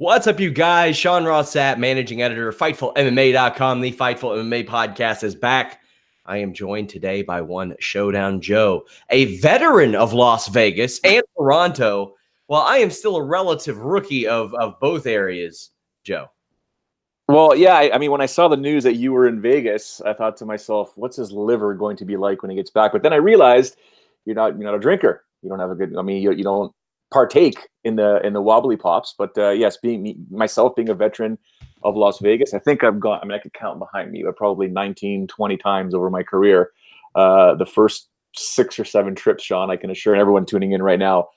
What's up, you guys? Sean Rossat, managing editor of FightfulMMA.com. The Fightful MMA podcast is back. I am joined today by one Showdown Joe, a veteran of Las Vegas and Toronto, while I am still a relative rookie of both areas. Joe. Well, yeah, I mean, when I saw the news that you were in Vegas, I thought to myself, what's his liver going to be like when he gets back? But then I realized you're not a drinker. You don't have a good, you don't partake in the wobbly pops. But yes, being a veteran of Las Vegas, I think I've gone, I could count behind me, but probably 19, 20 times over my career. The first 6 or 7 trips, Sean, I can assure everyone tuning in right now,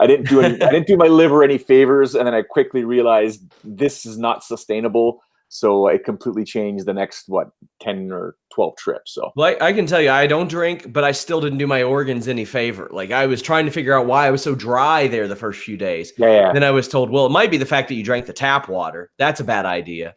I didn't do my liver any favors, and then I quickly realized this is not sustainable. So it completely changed the next 10 or 12 trips. So well, I can tell you, I don't drink, but I still didn't do my organs any favor. Like, I was trying to figure out why I was so dry there the first few days. Yeah. Then I was told, well, it might be the fact that you drank the tap water. That's a bad idea.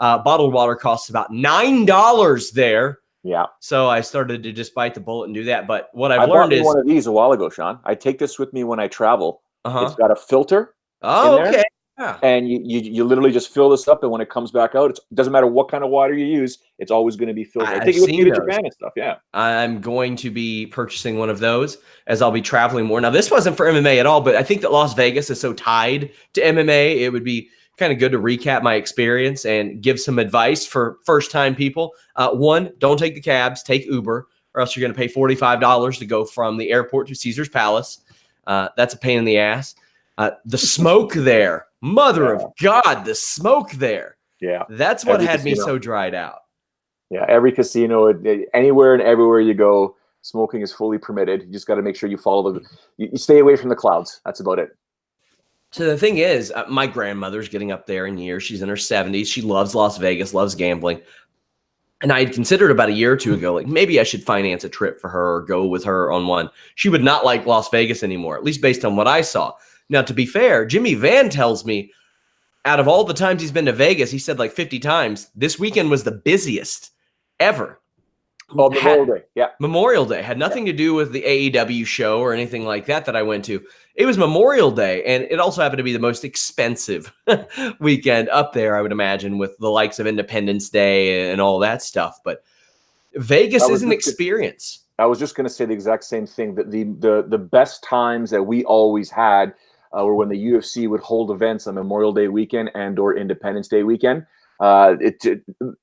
Bottled water costs about $9 there. Yeah. So I started to just bite the bullet and do that. But what I learned is one of these a while ago, Sean. I take this with me when I travel. It's got a filter. Oh, in there, okay. Yeah. And you literally just fill this up, and when it comes back out, it doesn't matter what kind of water you use, it's always going to be filtered. I take it with me to Japan and stuff. Yeah. I'm going to be purchasing one of those as I'll be traveling more. Now, this wasn't for MMA at all, but I think that Las Vegas is so tied to MMA, it would be kind of good to recap my experience and give some advice for first-time people. One, don't take the cabs, take Uber, or else you're going to pay $45 to go from the airport to Caesar's Palace. That's a pain in the ass. The smoke there, mother of God, the smoke there. Yeah. That's what had me so dried out. Yeah, every casino, anywhere and everywhere you go, smoking is fully permitted. You just got to make sure you follow you stay away from the clouds. That's about it. So the thing is, my grandmother's getting up there in years. She's in her 70s. She loves Las Vegas, loves gambling. And I had considered about a year or two ago, like maybe I should finance a trip for her or go with her on one. She would not like Las Vegas anymore, at least based on what I saw. Now, to be fair, Jimmy Van tells me out of all the times he's been to Vegas, he said like 50 times, this weekend was the busiest ever. Oh, Memorial Day. Yeah. Memorial Day had nothing to do with the AEW show or anything like that I went to. It was Memorial Day, and it also happened to be the most expensive weekend up there, I would imagine, with the likes of Independence Day and all that stuff. But Vegas is an experience. I was just going to say the exact same thing, that the best times that we always had were when the UFC would hold events on Memorial Day weekend and or Independence Day weekend.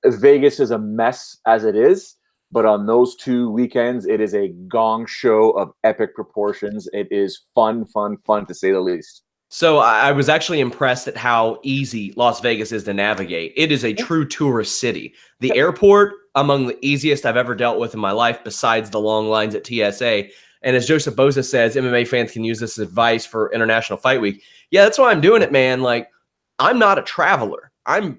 Vegas is a mess as it is. But on those 2 weekends, it is a gong show of epic proportions. It is fun to say the least. So I was actually impressed at how easy Las Vegas is to navigate. It is a true tourist city. The airport, among the easiest I've ever dealt with in my life, besides the long lines at TSA. And as Joseph Boza says, MMA fans can use this as advice for International Fight Week. Yeah, that's why I'm doing it, man. Like, I'm not a traveler. I'm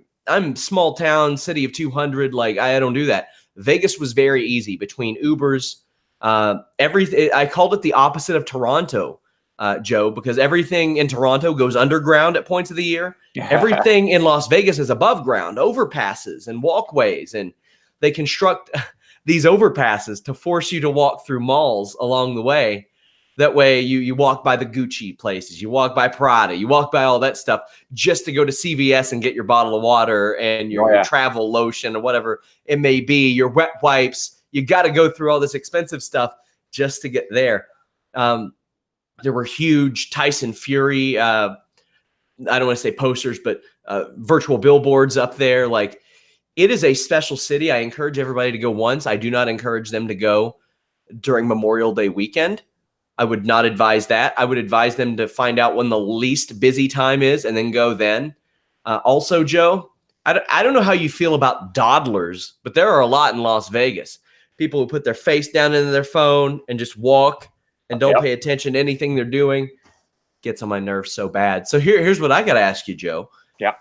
small town, city of 200. Like, I don't do that. Vegas was very easy between Ubers, everything. I called it the opposite of Toronto, Joe, because everything in Toronto goes underground at points of the year. Yeah. Everything in Las Vegas is above ground, overpasses and walkways, and they construct these overpasses to force you to walk through malls along the way. That way you walk by the Gucci places, you walk by Prada, you walk by all that stuff just to go to CVS and get your bottle of water and your travel lotion or whatever it may be, your wet wipes. You got to go through all this expensive stuff just to get there. There were huge Tyson Fury, I don't want to say posters, but virtual billboards up there. Like, it is a special city. I encourage everybody to go once. I do not encourage them to go during Memorial Day weekend. I would not advise that. I would advise them to find out when the least busy time is and then go then. Also, Joe, I don't know how you feel about dawdlers, but there are a lot in Las Vegas. People who put their face down into their phone and just walk and don't pay attention to anything they're doing. Gets on my nerves so bad. So here's what I got to ask you, Joe. Yeah.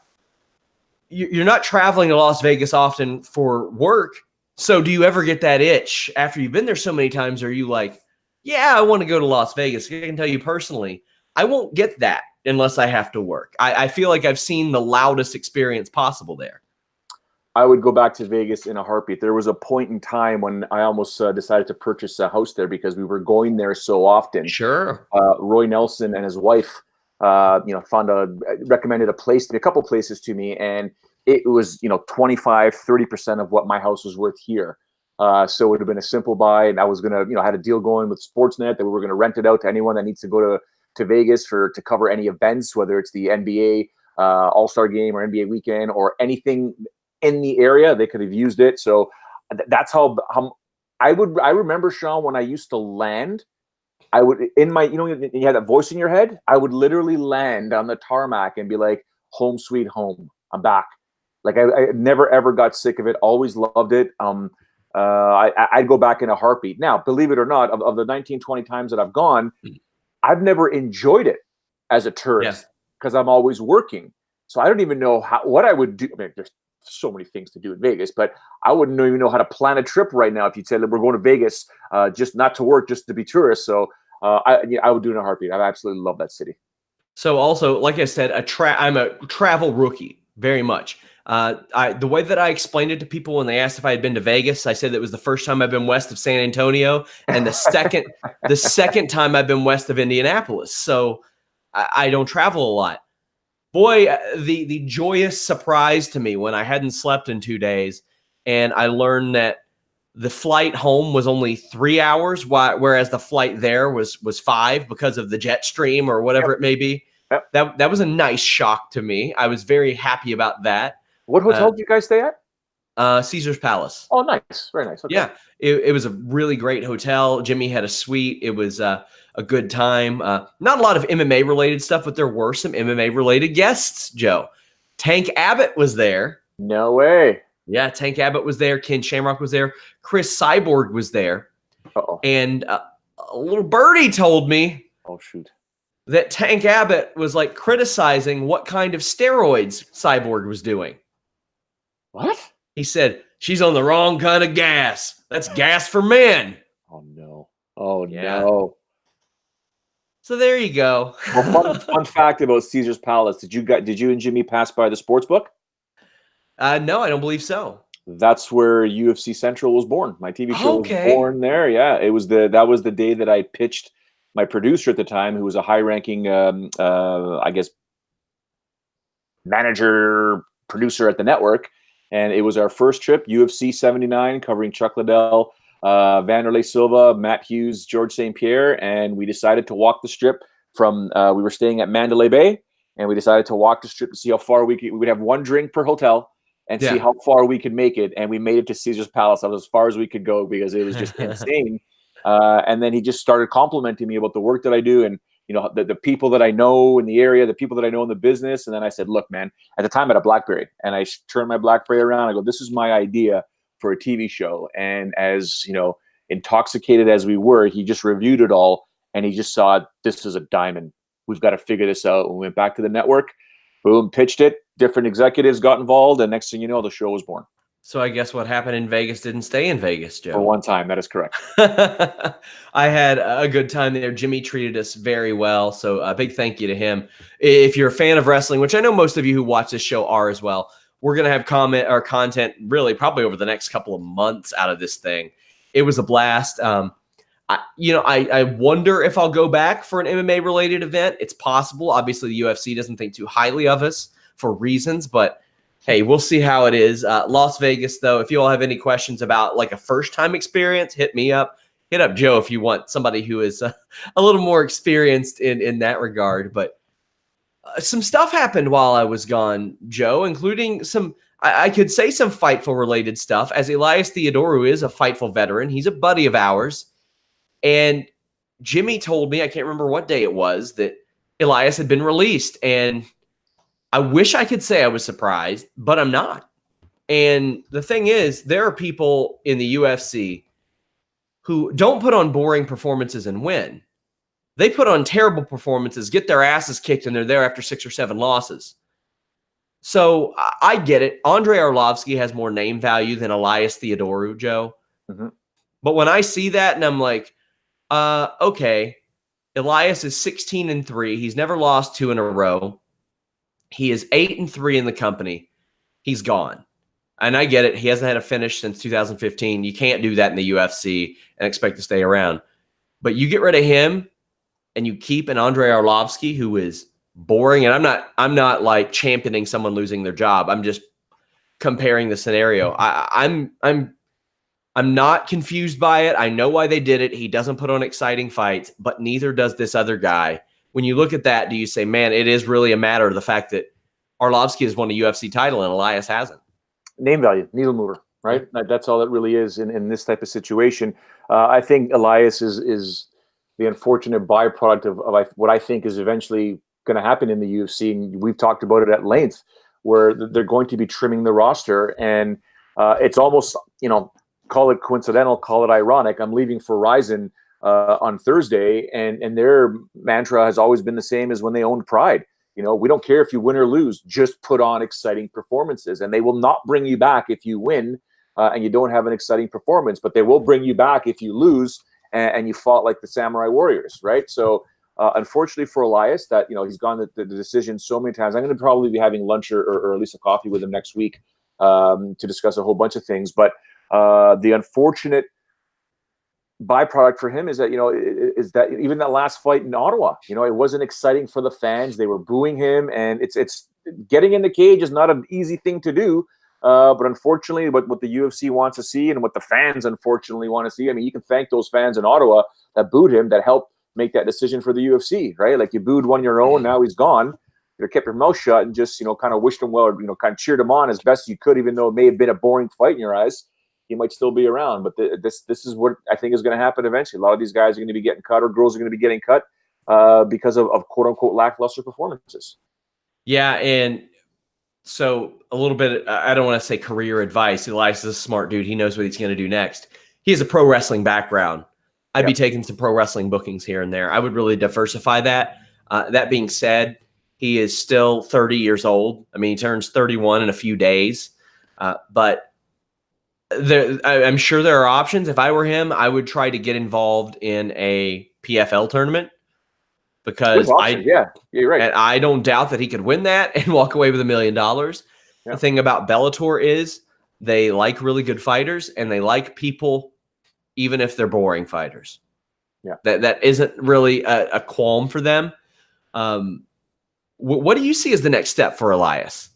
You're not traveling to Las Vegas often for work. So do you ever get that itch after you've been there so many times? Are you like, yeah, I want to go to Las Vegas? I can tell you personally, I won't get that unless I have to work. I feel like I've seen the loudest experience possible there. I would go back to Vegas in a heartbeat. There was a point in time when I almost decided to purchase a house there because we were going there so often. Sure. Roy Nelson and his wife recommended a couple places to me, and it was 25-30% of what my house was worth here. So it would have been a simple buy, and I was gonna had a deal going with Sportsnet that we were gonna rent it out to anyone that needs to go to Vegas to cover any events, whether it's the NBA All-Star Game or NBA weekend or anything in the area. They could have used it. So that's how I remember, Sean, when I used to land, I would you had that voice in your head. I would literally land on the tarmac and be like, "Home sweet home, I'm back." Like I never ever got sick of it. Always loved it. I'd go back in a heartbeat. Now, believe it or not, of the 19, 20 times that I've gone, I've never enjoyed it as a tourist because I'm always working. So I don't even know what I would do. I mean, there's so many things to do in Vegas, but I wouldn't even know how to plan a trip right now if you said that we're going to Vegas just not to work, just to be tourists. So I would do it in a heartbeat. I absolutely love that city. So also, like I said, I'm a travel rookie, very much. The way that I explained it to people when they asked if I had been to Vegas, I said that it was the first time I've been west of San Antonio, and the second time I've been west of Indianapolis. So I don't travel a lot. Boy, the joyous surprise to me when I hadn't slept in 2 days, and I learned that the flight home was only 3 hours, whereas the flight there was 5 because of the jet stream or whatever it may be. Yep. That was a nice shock to me. I was very happy about that. What hotel did you guys stay at? Caesar's Palace. Oh, nice. Very nice. Okay. Yeah, it was a really great hotel. Jimmy had a suite. It was a good time. Not a lot of MMA related stuff, but there were some MMA related guests, Joe. Tank Abbott was there. No way. Yeah, Tank Abbott was there. Ken Shamrock was there. Chris Cyborg was there. Uh-oh. And a little birdie told me that Tank Abbott was like criticizing what kind of steroids Cyborg was doing. What? He said, "She's on the wrong kind of gas. That's gas for men." Oh, no. Oh, yeah. No. So there you go. Well, fun fact about Caesar's Palace. Did you and Jimmy pass by the sports book? No, I don't believe so. That's where UFC Central was born. My TV show was born there. Yeah, that was the day that I pitched my producer at the time, who was a high-ranking, I guess, manager, producer at the network. And it was our first trip, UFC 79, covering Chuck Liddell, Vanderlei Silva, Matt Hughes, George St. Pierre. And we decided to walk the strip from, we were staying at Mandalay Bay, and we decided to walk the strip to see how far we would have one drink per hotel and see how far we could make it. And we made it to Caesar's Palace. That was as far as we could go because it was just insane. And then he just started complimenting me about the work that I do and, the people that I know in the area, the people that I know in the business. And then I said, "Look, man," at the time I had a BlackBerry, and I turned my BlackBerry around. I go, "This is my idea for a TV show." And as, intoxicated as we were, he just reviewed it all, and he just saw this is a diamond. We've got to figure this out. And we went back to the network, boom, pitched it. Different executives got involved, and next thing you know, the show was born. So I guess what happened in Vegas didn't stay in Vegas, Joe. For one time, that is correct. I had a good time there. Jimmy treated us very well, so a big thank you to him. If you're a fan of wrestling, which I know most of you who watch this show are as well, we're going to have content really probably over the next couple of months out of this thing. It was a blast. I wonder if I'll go back for an MMA-related event. It's possible. Obviously, the UFC doesn't think too highly of us for reasons, but hey, we'll see how it is. Las Vegas, though, if you all have any questions about like a first-time experience, hit me up. Hit up Joe if you want somebody who is a little more experienced in that regard. But some stuff happened while I was gone, Joe, including some, I could say some Fightful-related stuff, as Elias Theodorou is a Fightful veteran. He's a buddy of ours. And Jimmy told me, I can't remember what day it was, that Elias had been released. And I wish I could say I was surprised, but I'm not. And the thing is, there are people in the UFC who don't put on boring performances and win. They put on terrible performances, get their asses kicked, and they're there after 6 or 7 losses. So I get it. Andrei Arlovski has more name value than Elias Theodorou, Joe. Mm-hmm. But when I see that and I'm like, okay, Elias is 16-3. He's never lost 2 in a row. He is 8-3 in the company. He's gone. And I get it. He hasn't had a finish since 2015. You can't do that in the UFC and expect to stay around. But you get rid of him and you keep an Andrei Arlovski who is boring. And I'm not like championing someone losing their job. I'm just comparing the scenario. I'm not confused by it. I know why they did it. He doesn't put on exciting fights, but neither does this other guy. When you look at that, do you say, man, it is really a matter of the fact that Arlovsky has won a UFC title and Elias hasn't? Name value, needle mover, right? That's all it really is in this type of situation. I think Elias is the unfortunate byproduct of what I think is eventually going to happen in the UFC. And we've talked about it at length, where they're going to be trimming the roster. And it's almost, call it coincidental, call it ironic. I'm leaving for Ryzen on Thursday, and their mantra has always been the same as when they owned Pride. We don't care if you win or lose, just put on exciting performances. And they will not bring you back if you win and you don't have an exciting performance, but they will bring you back if you lose and you fought like the Samurai Warriors, right? So unfortunately for Elias, that he's gone the decision so many times. I'm going to probably be having lunch or at least a coffee with him next week to discuss a whole bunch of things. But the unfortunate byproduct for him is that is that even that last fight in Ottawa, it wasn't exciting for the fans. They were booing him, and it's getting in the cage is not an easy thing to do. But unfortunately, what the UFC wants to see and what the fans unfortunately want to see, I mean, you can thank those fans in Ottawa that booed him, that helped make that decision for the UFC, right? Like, you booed one of your own, now he's gone. You kept your mouth shut and just kind of wished him well, or kind of cheered him on as best you could, even though it may have been a boring fight in your eyes. He might still be around, but this is what I think is going to happen eventually. A lot of these guys are going to be getting cut, or girls are going to be getting cut because of quote unquote lackluster performances. Yeah, and so a little bit, I don't want to say career advice. Elias is a smart dude. He knows what he's going to do next. He has a pro wrestling background. I'd be taking some pro wrestling bookings here and there. I would really diversify that. That being said, he is still 30 years old. I mean, he turns 31 in a few days, but I'm sure there are options. If I were him, I would try to get involved in a PFL tournament, because you're right. And I don't doubt that he could win that and walk away with $1 million. The thing about Bellator is they like really good fighters, and they like people, even if they're boring fighters. Yeah, that isn't really a qualm for them. What do you see as the next step for Elias?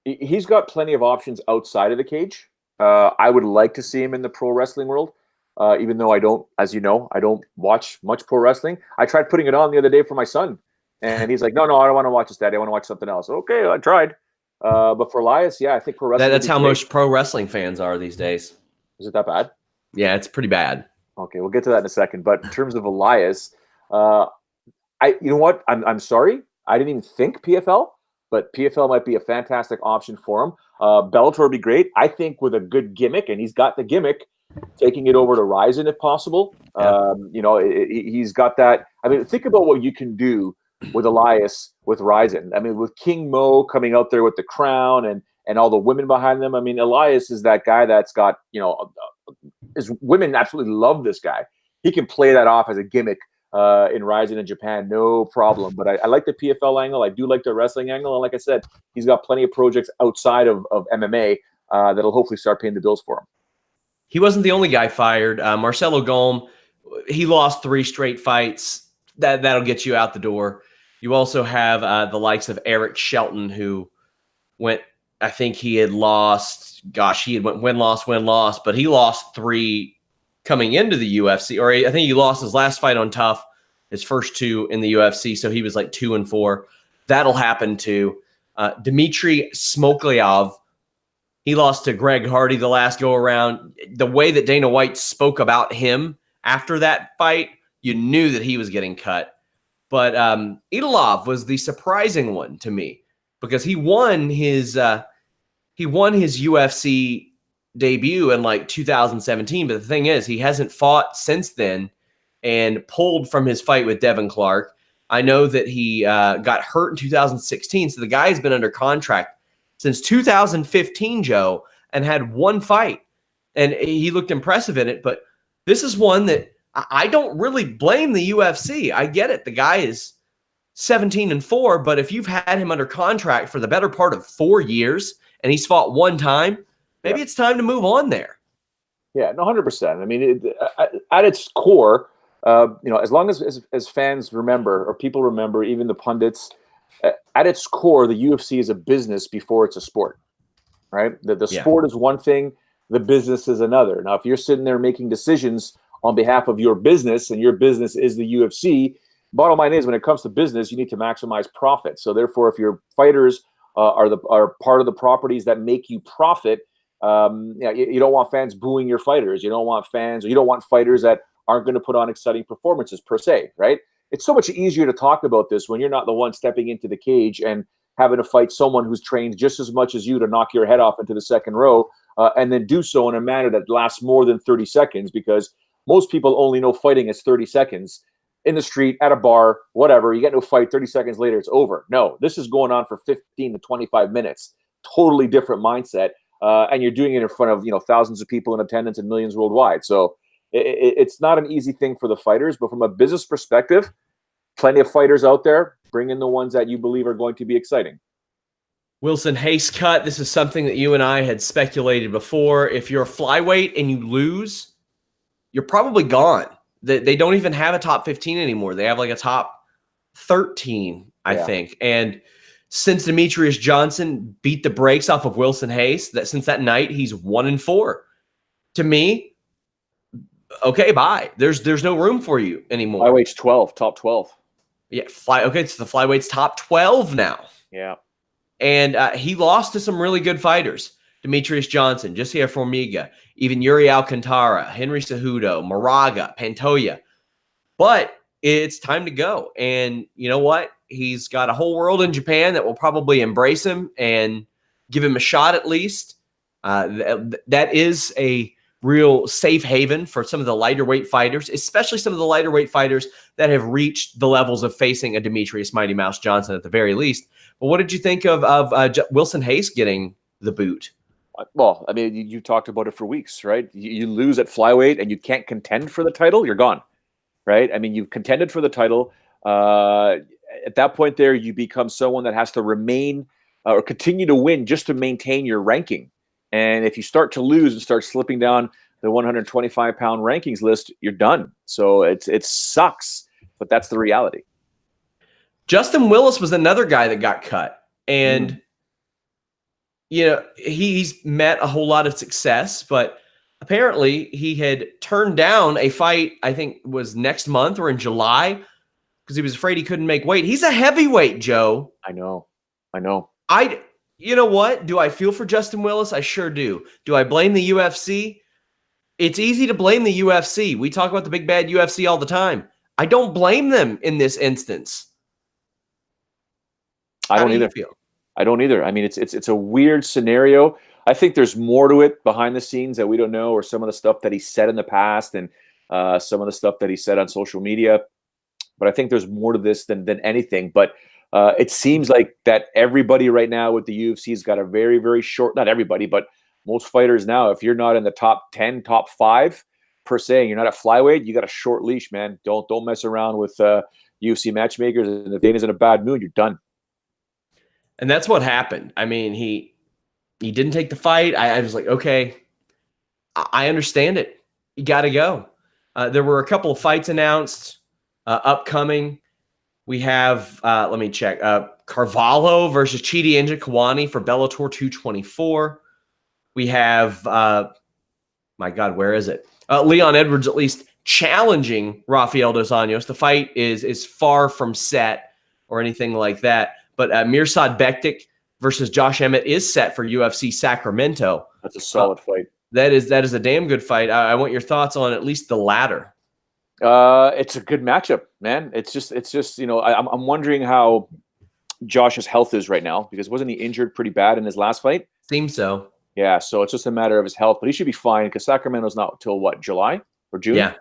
He's got plenty of options outside of the cage. I would like to see him in the pro wrestling world, even though I don't, as you know, I don't watch much pro wrestling. I tried putting it on the other day for my son, and he's like, no, I don't want to watch this, Daddy. I want to watch something else. Okay, I tried. But for Elias, I think pro wrestling. That's how most pro wrestling fans are these days. Is it that bad? Yeah, it's pretty bad. Okay, we'll get to that in a second. But in terms of Elias, you know what? I'm sorry. I didn't even think PFL. But PFL might be a fantastic option for him. Bellator would be great. I think with a good gimmick, and he's got the gimmick, taking it over to Ryzen if possible. Yeah. He's got that. I mean, think about what you can do with Elias with Ryzen. I mean, with King Mo coming out there with the crown and all the women behind them. I mean, Elias is that guy that's got, his women absolutely love this guy. He can play that off as a gimmick in Ryzen in Japan, no problem. But I like the PFL angle. I do like the wrestling angle. And like I said, he's got plenty of projects outside of MMA that'll hopefully start paying the bills for him. He wasn't the only guy fired. Marcelo Golm, he lost 3 straight fights. That'll get you out the door. You also have the likes of Eric Shelton, who went, I think he had lost, he had went win-loss, but he lost 3 coming into the UFC, or I think he lost his last fight on Tough, his first 2 in the UFC, so he was like 2-4. That'll happen to Dmitry Smokliov. He lost to Greg Hardy the last go-around. The way that Dana White spoke about him after that fight, you knew that he was getting cut. But Idolov was the surprising one to me, because he won his UFC debut in like 2017, but the thing is, he hasn't fought since then, and pulled from his fight with Devin Clark. I know that he got hurt in 2016, so the guy has been under contract since 2015, Joe, and had 1 fight, and he looked impressive in it. But this is one that I don't really blame the UFC. I get it. The guy is 17-4, but if you've had him under contract for the better part of 4 years and he's fought 1 time, maybe it's time to move on there. Yeah, no, 100%. I mean, at its core, as long as fans remember, or people remember, even the pundits, at its core, the UFC is a business before it's a sport, right? The sport is one thing, the business is another. Now, if you're sitting there making decisions on behalf of your business, and your business is the UFC, bottom line is, when it comes to business, you need to maximize profit. So therefore, if your fighters are part of the properties that make you profit, you don't want fans booing your fighters. You don't want fighters that aren't going to put on exciting performances per se, right? It's so much easier to talk about this when you're not the one stepping into the cage and having to fight someone who's trained just as much as you to knock your head off into the second row, and then do so in a manner that lasts more than 30 seconds, because most people only know fighting is 30 seconds. In the street, at a bar, whatever, you get into a fight, 30 seconds later, it's over. No, this is going on for 15 to 25 minutes. Totally different mindset. And you're doing it in front of thousands of people in attendance and millions worldwide. So it's not an easy thing for the fighters, but from a business perspective, plenty of fighters out there. Bring in the ones that you believe are going to be exciting. Wilson Hayes cut. This is something that you and I had speculated before. If you're a flyweight and you lose, you're probably gone. They don't even have a top 15 anymore. They have like a top 13, I think. And since Demetrius Johnson beat the brakes off of Wilson Hayes, since that night, he's 1-4. To me, okay, bye. There's no room for you anymore. Flyweight's 12, top 12. Yeah, okay, so the flyweight's top 12 now. Yeah. And he lost to some really good fighters. Demetrius Johnson, Josiah Formiga, even Yuri Alcantara, Henry Cejudo, Moraga, Pantoja. But it's time to go. And you know what? He's got a whole world in Japan that will probably embrace him and give him a shot at least. That is a real safe haven for some of the lighter weight fighters, especially some of the lighter weight fighters that have reached the levels of facing a Demetrius Mighty Mouse Johnson at the very least. But what did you think of Wilson Hayes getting the boot? Well, I mean, you talked about it for weeks, right? You lose at flyweight and you can't contend for the title, you're gone, right? I mean, you've contended for the title. At that point there, you become someone that has to remain or continue to win just to maintain your ranking. And if you start to lose and start slipping down the 125-pound rankings list, you're done. So it sucks, but that's the reality. Justin Willis was another guy that got cut. And he's met a whole lot of success, but apparently he had turned down a fight, I think was next month or in July, because he was afraid he couldn't make weight. He's a heavyweight, Joe. I know. You know what? Do I feel for Justin Willis? I sure do. Do I blame the UFC? It's easy to blame the UFC. We talk about the big bad UFC all the time. I don't blame them in this instance. I don't either. I don't either. I mean, it's a weird scenario. I think there's more to it behind the scenes that we don't know, or some of the stuff that he said in the past and some of the stuff that he said on social media. But I think there's more to this than anything. But it seems like that everybody right now with the UFC has got a very, very short, not everybody, but most fighters now, if you're not in the top 10, top 5 per se, and you're not at flyweight, you got a short leash, man. Don't mess around with UFC matchmakers. And if Dana's in a bad mood, you're done. And that's what happened. I mean, he didn't take the fight. I was like, okay, I understand it. You got to go. There were a couple of fights announced upcoming. We have, let me check, Carvalho versus Chidi Njokuani for Bellator 224. We have, my God, where is it? Leon Edwards at least challenging Rafael dos Anjos. The fight is far from set or anything like that. But Mirsad Bektik versus Josh Emmett is set for UFC Sacramento. That's a solid fight. That is a damn good fight. I want your thoughts on at least the latter. It's a good matchup, man. It's just I'm wondering how Josh's health is right now, because wasn't he injured pretty bad in his last fight? Seems so. Yeah, so it's just a matter of his health, but he should be fine because Sacramento's not till what, July or June? Yeah.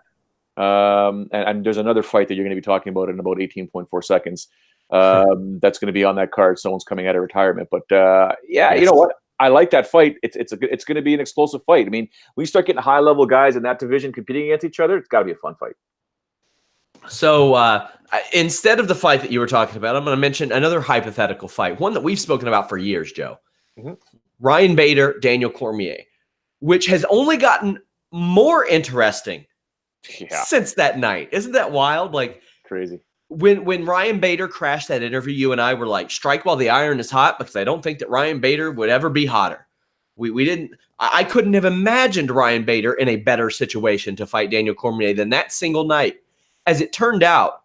And there's another fight that you're going to be talking about in about 18.4 seconds. That's going to be on that card. Someone's coming out of retirement, but yes. You know what? I like that fight. It's going to be an explosive fight. I mean, when you start getting high level guys in that division competing against each other, it's got to be a fun fight. So instead of the fight that you were talking about, I'm going to mention another hypothetical fight, one that we've spoken about for years, Joe. Ryan Bader, Daniel Cormier, which has only gotten more interesting Yeah, since that night. Isn't that wild? Like, crazy. When Ryan Bader crashed that interview, you and I were like, strike while the iron is hot, because I don't think that Ryan Bader would ever be hotter. We didn't. I couldn't have imagined Ryan Bader in a better situation to fight Daniel Cormier than that single night. As it turned out,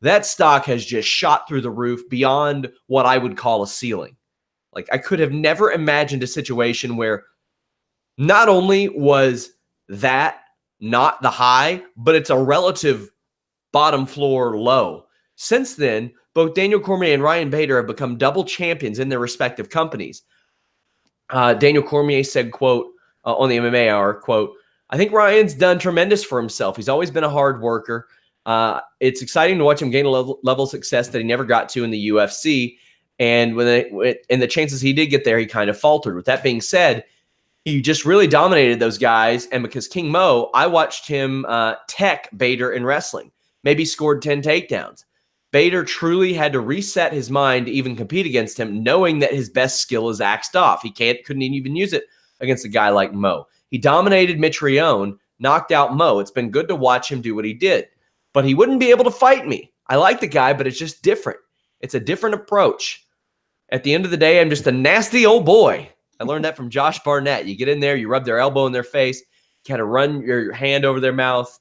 that stock has just shot through the roof beyond what I would call a ceiling. Like, I could have never imagined a situation where not only was that not the high, but it's a relative bottom floor low. Since then, both Daniel Cormier and Ryan Bader have become double champions in their respective companies. Daniel Cormier said, quote, on the MMA Hour, quote, I think Ryan's done tremendous for himself. He's always been a hard worker. It's exciting to watch him gain a level of success that he never got to in the UFC. And and the chances he did get there, he kind of faltered. With that being said, he just really dominated those guys. And because King Mo, I watched him tech Bader in wrestling, maybe scored 10 takedowns. Bader truly had to reset his mind to even compete against him, knowing that his best skill is axed off. He couldn't even use it against a guy like Mo. He dominated Mitrione, knocked out Mo. It's been good to watch him do what he did. But he wouldn't be able to fight me. I like the guy, but it's just different. It's a different approach. At the end of the day, I'm just a nasty old boy. I learned that from Josh Barnett. You get in there, you rub their elbow in their face, kind of run your hand over their mouth.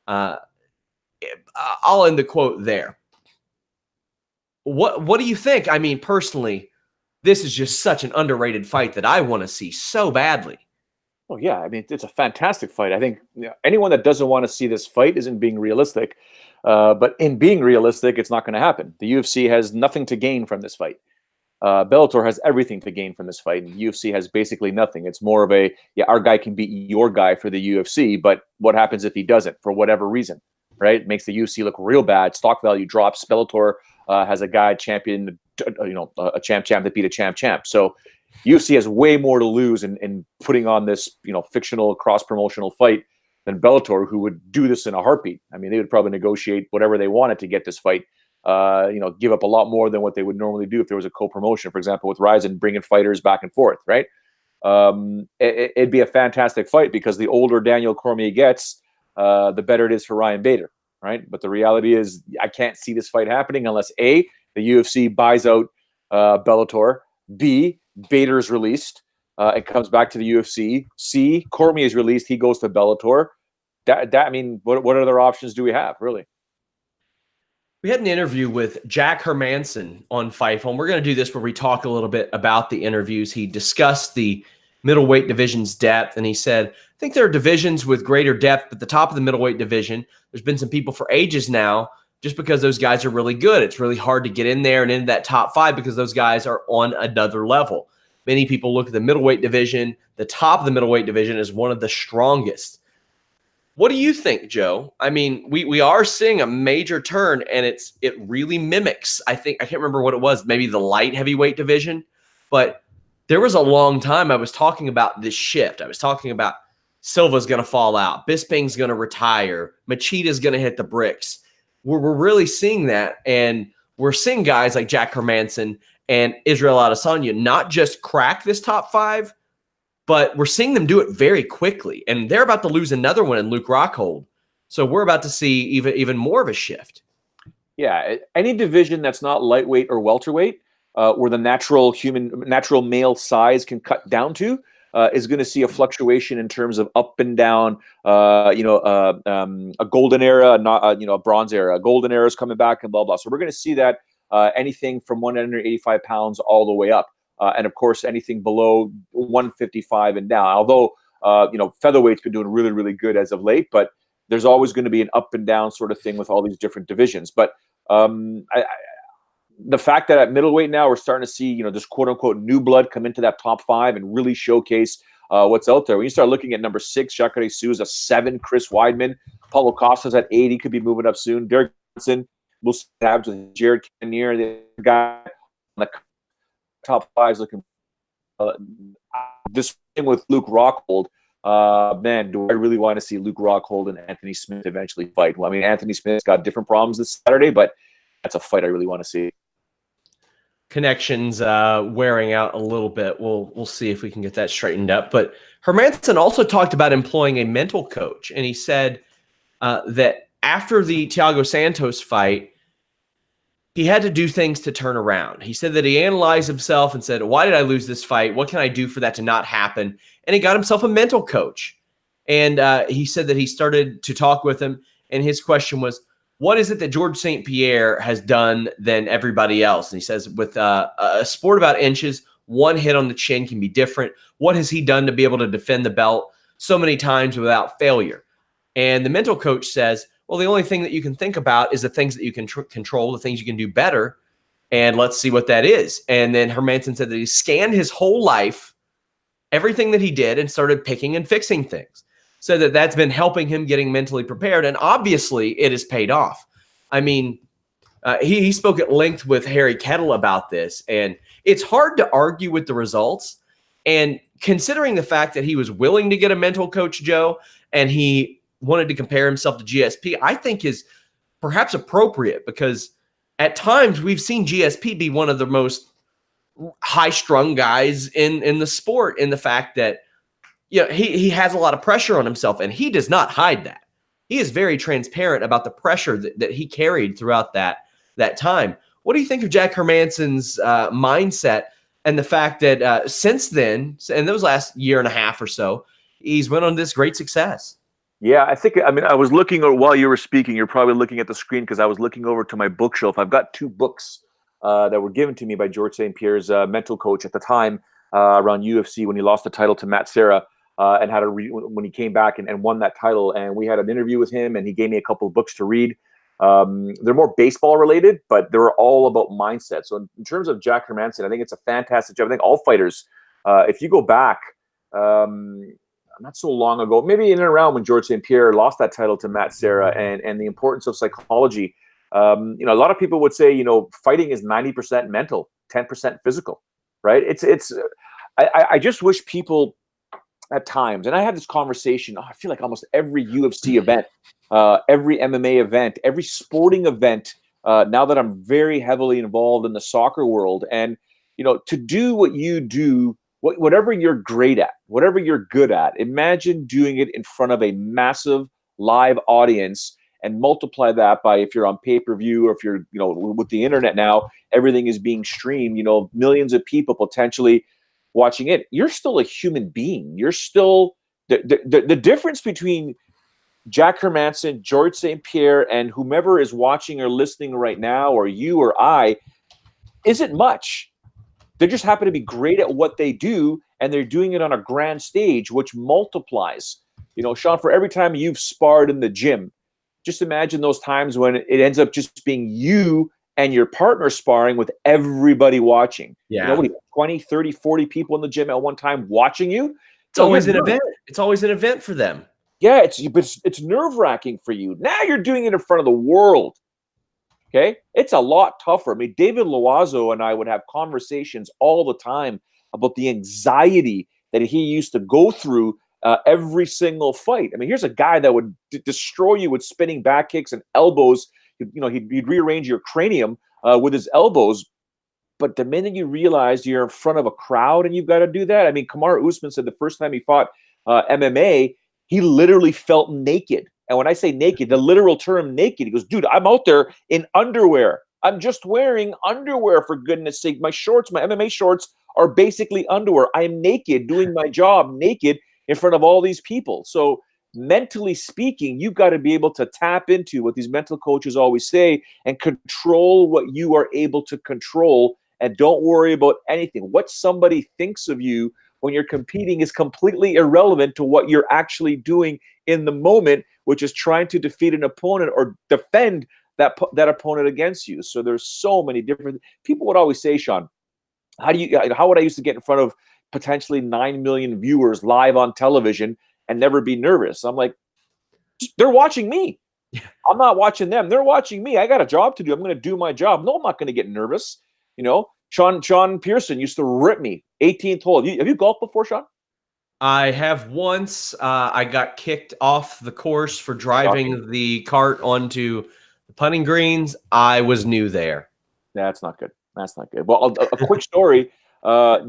I'll end the quote there. What do you think? I mean, personally, this is just such an underrated fight that I want to see so badly. Oh yeah, I mean, it's a fantastic fight. I think anyone that doesn't want to see this fight isn't being realistic. But in being realistic, it's not going to happen. The UFC has nothing to gain from this fight. Bellator has everything to gain from this fight, and UFC has basically nothing. It's more of a, yeah, our guy can beat your guy for the UFC, but what happens if he doesn't for whatever reason, right? It makes the UFC look real bad. Stock value drops. Bellator has a guy champion, a champ that beat a champ. So UFC has way more to lose in putting on this, fictional cross-promotional fight than Bellator, who would do this in a heartbeat. I mean, they would probably negotiate whatever they wanted to get this fight. Give up a lot more than what they would normally do if there was a co-promotion, for example, with Reis and bringing fighters back and forth, right? It'd be a fantastic fight because the older Daniel Cormier gets, the better it is for Ryan Bader, right? But the reality is I can't see this fight happening unless A, the UFC buys out Bellator, B, Bader is released, it comes back to the UFC, C, Cormier is released, he goes to Bellator. I mean, what other options do we have, really? We had an interview with Jack Hermansson on Fightful, and we're going to do this where we talk a little bit about the interviews. He discussed the middleweight division's depth, and he said, I think there are divisions with greater depth, but the top of the middleweight division, there's been some people for ages now, just because those guys are really good. It's really hard to get in there and into that top five because those guys are on another level. Many people look at the middleweight division, the top of the middleweight division, as one of the strongest. What do you think, Joe? I mean, we are seeing a major turn, and it really mimics, I think, I can't remember what it was, maybe the light heavyweight division, but there was a long time I was talking about this shift. I was talking about Silva's going to fall out, Bisping's going to retire, Machida's going to hit the bricks. We're really seeing that, and we're seeing guys like Jack Hermansson and Israel Adesanya not just crack this top five, but we're seeing them do it very quickly, and they're about to lose another one in Luke Rockhold. So we're about to see even more of a shift. Yeah, any division that's not lightweight or welterweight, where the natural male size can cut down to, is going to see a fluctuation in terms of up and down. A golden era, not a bronze era. A golden era is coming back, and blah blah. So we're going to see that anything from 185 pounds all the way up. And of course, anything below 155 and down. Although, featherweight's been doing really, really good as of late, but there's always going to be an up and down sort of thing with all these different divisions. But the fact that at middleweight now we're starting to see, this quote unquote new blood come into that top five and really showcase what's out there. When you start looking at number 6, Jacare Souza, 7, Chris Weidman, Paulo Costa's at 8, he could be moving up soon. Derek Johnson, we'll see what happens with Jared Cannonier, the guy on the top 5's looking. This thing with Luke Rockhold, man, do I really want to see Luke Rockhold and Anthony Smith eventually fight? Well, I mean, Anthony Smith's got different problems this Saturday, but that's a fight I really want to see. Connections wearing out a little bit. We'll see if we can get that straightened up. But Hermansson also talked about employing a mental coach, and he said that after the Thiago Santos fight, he had to do things to turn around. He said that he analyzed himself and said, why did I lose this fight? What can I do for that to not happen? And he got himself a mental coach. And he said that he started to talk with him. And his question was, what is it that George St. Pierre has done than everybody else? And he says, with a sport about inches, one hit on the chin can be different. What has he done to be able to defend the belt so many times without failure? And the mental coach says, well, the only thing that you can think about is the things that you can control, the things you can do better, and let's see what that is. And then Hermansson said that he scanned his whole life, everything that he did, and started picking and fixing things. So that's been helping him getting mentally prepared, and obviously it has paid off. I mean, he spoke at length with Harry Kettle about this, and it's hard to argue with the results. And considering the fact that he was willing to get a mental coach, Joe, and he wanted to compare himself to GSP, I think is perhaps appropriate, because at times we've seen GSP be one of the most high-strung guys in the sport, in the fact that he has a lot of pressure on himself, and he does not hide that. He is very transparent about the pressure that he carried throughout that time. What do you think of Jack Hermansson's mindset, and the fact that since then, in those last year and a half or so, he's went on this great success? Yeah, I was looking, while you were speaking, you're probably looking at the screen, because I was looking over to my bookshelf. I've got 2 books that were given to me by George St. Pierre's mental coach at the time, around UFC, when he lost the title to Matt Serra, and when he came back and won that title. And we had an interview with him, and he gave me a couple of books to read. They're more baseball related, but they're all about mindset. So in terms of Jack Hermansson, I think it's a fantastic job. I think all fighters, if you go back, not so long ago, maybe in and around when George St. Pierre lost that title to Matt Serra, and the importance of psychology. A lot of people would say, fighting is 90% mental, 10% physical, right? I just wish people at times, and I have this conversation, I feel like almost every UFC event, every MMA event, every sporting event, now that I'm very heavily involved in the soccer world, and, to do what you do, whatever you're great at, whatever you're good at, imagine doing it in front of a massive live audience, and multiply that by, if you're on pay-per-view, or if you're, with the internet now, everything is being streamed, millions of people potentially watching it. You're still a human being. You're still the difference between Jack Hermansson, George St. Pierre, and whomever is watching or listening right now, or you or I, isn't much. They just happen to be great at what they do, and they're doing it on a grand stage, which multiplies. Sean, for every time you've sparred in the gym, just imagine those times when it ends up just being you and your partner sparring with everybody watching. Yeah. 20, 30, 40 people in the gym at one time watching you. It's always an event. It's always an event for them. Yeah, it's nerve-wracking for you. Now you're doing it in front of the world. Okay? It's a lot tougher. I mean, David Loazo and I would have conversations all the time about the anxiety that he used to go through every single fight. I mean, here's a guy that would destroy you with spinning back kicks and elbows. He'd rearrange your cranium with his elbows. But the minute you realize you're in front of a crowd and you've got to do that, I mean, Kamaru Usman said the first time he fought MMA, he literally felt naked. And when I say naked, the literal term naked, he goes, dude, I'm out there in underwear. I'm just wearing underwear, for goodness sake. My shorts, my MMA shorts are basically underwear. I am naked, doing my job naked in front of all these people. So mentally speaking, you've got to be able to tap into what these mental coaches always say and control what you are able to control, and don't worry about anything. What somebody thinks of you when you're competing is completely irrelevant to what you're actually doing in the moment, which is trying to defeat an opponent or defend that opponent against you. So there's so many different people would always say, Sean, how would I used to get in front of potentially 9 million viewers live on television and never be nervous? I'm like, they're watching me. I'm not watching them. They're watching me. I got a job to do. I'm going to do my job. No, I'm not going to get nervous. Sean Pearson used to rip me 18th hole. Have you golfed before, Sean? I have once. I got kicked off the course for driving the cart onto the putting greens. I was new there. That's not good. That's not good. Well, a quick story. I'm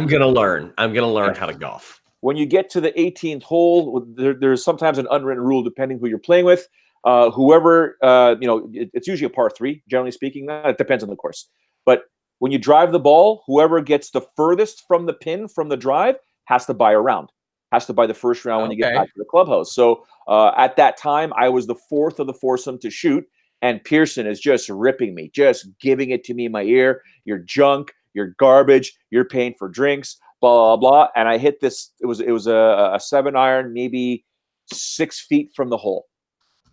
gonna learn. I'm gonna learn how to golf. when you get to the 18th hole, there's sometimes an unwritten rule depending who you're playing with. Whoever, it's usually a par 3, generally speaking. It depends on the course. But when you drive the ball, whoever gets the furthest from the pin, from the drive, has to buy a round, has to buy the first round when you get back to the clubhouse. So at that time, I was the 4th of the foursome to shoot, and Pearson is just ripping me, just giving it to me in my ear. You're junk, you're garbage, you're paying for drinks, blah, blah, blah. And I hit this, it was a 7-iron, maybe 6 feet from the hole.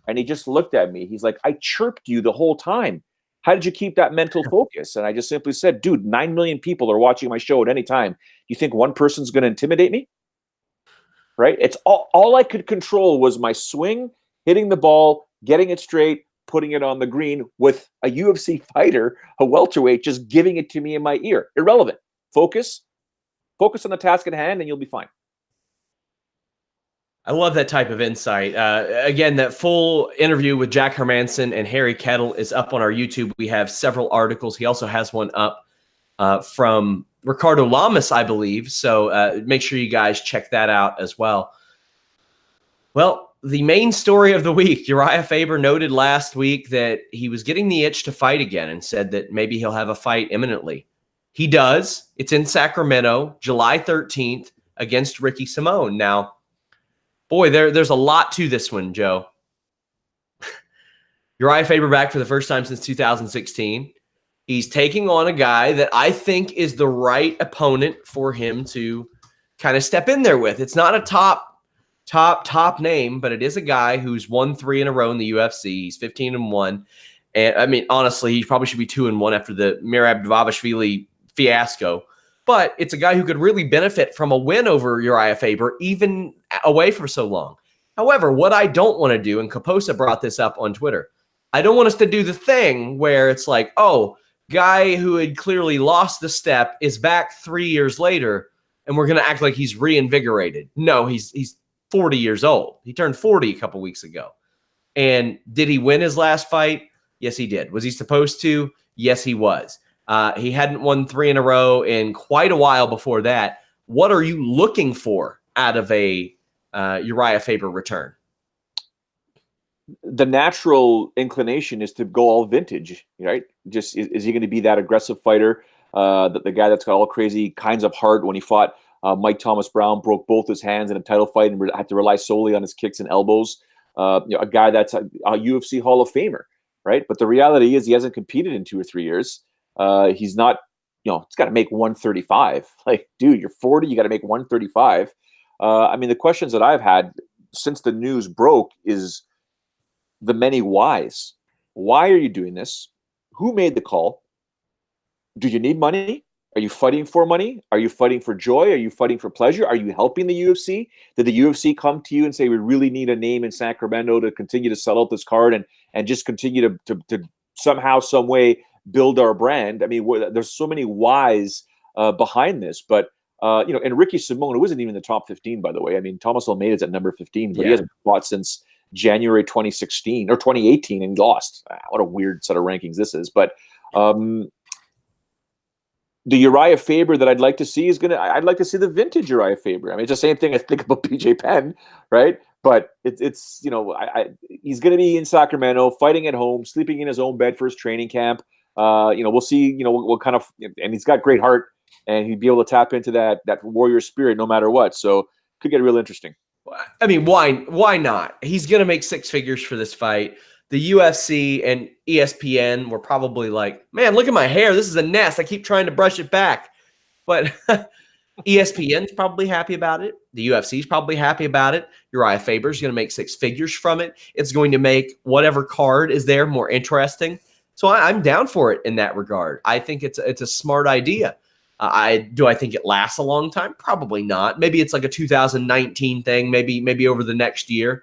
And he just looked at me. He's like, I chirped you the whole time. How did you keep that mental focus? And I just simply said, dude, 9 million people are watching my show at any time. You think one person's going to intimidate me? Right? It's all I could control was my swing, hitting the ball, getting it straight, putting it on the green, with a UFC fighter, a welterweight, just giving it to me in my ear. Irrelevant. Focus on the task at hand, and you'll be fine. I love that type of insight. Again, that full interview with Jack Hermansson and Harry Kettle is up on our YouTube. We have several articles. He also has one up from Ricardo Lamas, I believe. So make sure you guys check that out as well. Well, the main story of the week, Urijah Faber noted last week that he was getting the itch to fight again and said that maybe he'll have a fight imminently. He does. It's in Sacramento, July 13th against Ricky Simone. Now, boy, there's a lot to this one, Joe. Urijah Faber back for the first time since 2016. He's taking on a guy that I think is the right opponent for him to kind of step in there with. It's not a top name, but it is a guy who's won 3 in a row in the UFC. He's 15-1. And I mean, honestly, he probably should be 2-1 after the Merab Dvalishvili fiasco. But it's a guy who could really benefit from a win over Urijah Faber, even away for so long. However, what I don't want to do, and Kaposa brought this up on Twitter, I don't want us to do the thing where it's like, oh, guy who had clearly lost the step is back 3 years later, and we're going to act like he's reinvigorated. No, he's 40 years old. He turned 40 a couple weeks ago. And did he win his last fight? Yes, he did. Was he supposed to? Yes, he was. He hadn't won 3 in a row in quite a while before that. What are you looking for out of a Urijah Faber return? The natural inclination is to go all vintage, right? Just is he going to be that aggressive fighter, the guy that's got all crazy kinds of heart? When he fought Mike Thomas Brown, broke both his hands in a title fight and had to rely solely on his kicks and elbows. A guy that's a UFC Hall of Famer, right? But the reality is he hasn't competed in 2 or 3 years. He's not, he's got to make 135. Like, dude, you're 40, you got to make 135. I mean, the questions that I've had since the news broke is the many whys. Why are you doing this? Who made the call? Do you need money? Are you fighting for money? Are you fighting for joy? Are you fighting for pleasure? Are you helping the UFC? Did the UFC come to you and say, we really need a name in Sacramento to continue to sell out this card and just continue to somehow, some way build our brand? I mean, there's so many whys behind this, but and Ricky Simone, who isn't even in the top 15, by the way. I mean, Thomas Almeida's at number 15, but he hasn't fought since January 2016 or 2018 and lost. What a weird set of rankings this is. But the Urijah Faber that I'd like to see I'd like to see the vintage Urijah Faber. I mean, it's the same thing I think about PJ Penn, right? But it's he's going to be in Sacramento, fighting at home, sleeping in his own bed for his training camp. We'll see, what kind of, and he's got great heart, and he'd be able to tap into that warrior spirit no matter what. So could get real interesting. I mean, why not? He's going to make 6 figures for this fight. The UFC and ESPN were probably like, man, look at my hair. This is a nest. I keep trying to brush it back. But ESPN's probably happy about it. The UFC's probably happy about it. Urijah Faber's going to make 6 figures from it. It's going to make whatever card is there more interesting. So I'm down for it in that regard. I think it's a smart idea. Do I think it lasts a long time? Probably not. Maybe it's like a 2019 thing, maybe over the next year.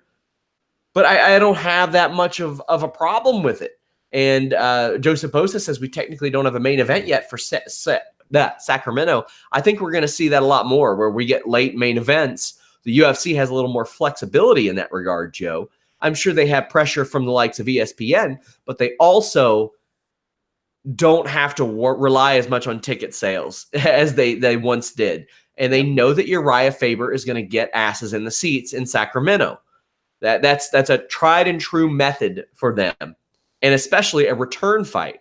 But I don't have that much of a problem with it. And Joseph Bosa says we technically don't have a main event yet for Sacramento. I think we're going to see that a lot more, where we get late main events. The UFC has a little more flexibility in that regard, Joe. I'm sure they have pressure from the likes of ESPN, but they also don't have to rely as much on ticket sales as they once did. And they know that Urijah Faber is going to get asses in the seats in Sacramento. That's a tried and true method for them, and especially a return fight.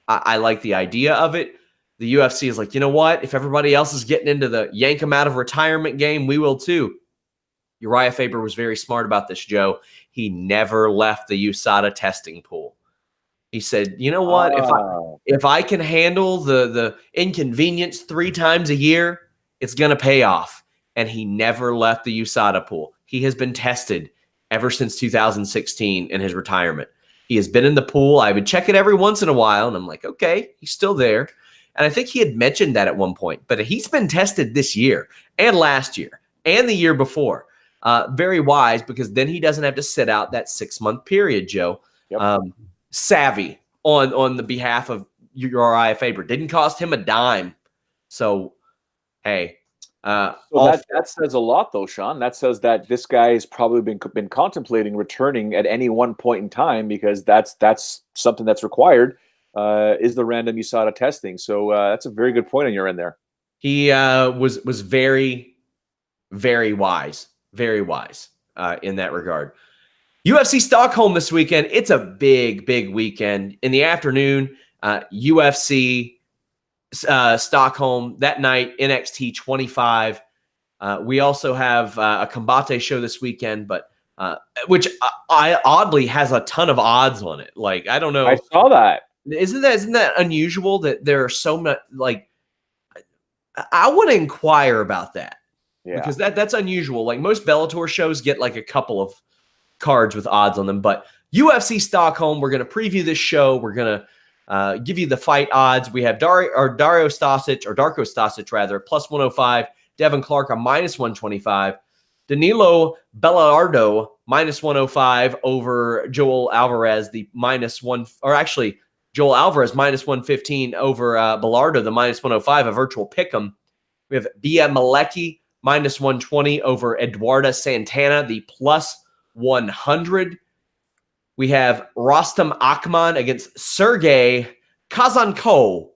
I like the idea of it. The UFC is like, you know what? If everybody else is getting into the yank them out of retirement game, we will too. Urijah Faber was very smart about this, Joe. He never left the USADA testing pool. He said, you know what? If I can handle the inconvenience 3 times a year, it's going to pay off. And he never left the USADA pool. He has been tested ever since 2016 in his retirement. He has been in the pool. I would check it every once in a while, and I'm like, okay, he's still there. And I think he had mentioned that at one point. But he's been tested this year and last year and the year before. Very wise, because then he doesn't have to sit out that 6-month period, Joe. Yep. Savvy on the behalf of Urijah Faber. Didn't cost him a dime. So, hey. That says a lot, though, Sean. That says that this guy has probably been contemplating returning at any one point in time, because that's something that's required, is the random USADA testing. So that's a very good point on your end there. He was very, very wise. Very wise in that regard. UFC Stockholm this weekend. It's a big, big weekend. In the afternoon, UFC Stockholm. That night, NXT 25. We also have a Combate show this weekend, but which I oddly has a ton of odds on it. Like, I don't know. I saw that. Isn't that unusual that there are so much? Like, I want to inquire about that. Yeah. Because that's unusual. Like, most Bellator shows get like a couple of cards with odds on them, but UFC Stockholm, we're going to preview this show. We're going to give you the fight odds. We have Darko Stasic rather, plus 105. Devin Clark, a minus 125. Danilo Bellardo, minus 105 over Joel Alvarez, the minus one, or actually Joel Alvarez, minus 115 over Bellardo, the minus 105, a virtual pick'em. We have Bia Malecki, minus 120 over Eduarda Santana, the plus 100. We have Rostam Akhman against Sergey Kazanko.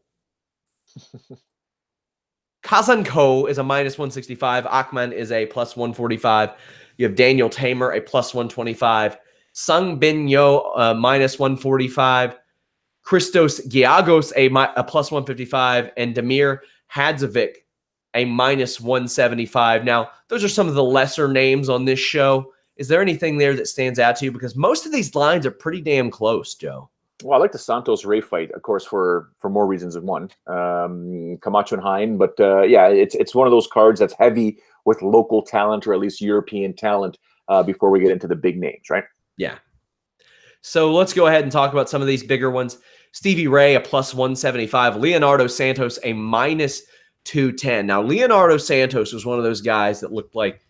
Kazanko is a minus 165. Akhman is a plus 145. You have Daniel Tamer, a plus 125. Sung Bin Yo, minus 145. Christos Giagos, a plus 155. And Damir Hadzovic, a minus 175. Now, those are some of the lesser names on this show. Is there anything there that stands out to you? Because most of these lines are pretty damn close, Joe. Well, I like the Santos-Ray fight, of course, for more reasons than one. Camacho and Hein, but yeah, it's one of those cards that's heavy with local talent, or at least European talent, before we get into the big names, right? Yeah. So let's go ahead and talk about some of these bigger ones. Stevie Ray, a plus 175. Leonardo Santos, a minus 210. Now, Leonardo Santos was one of those guys that looked like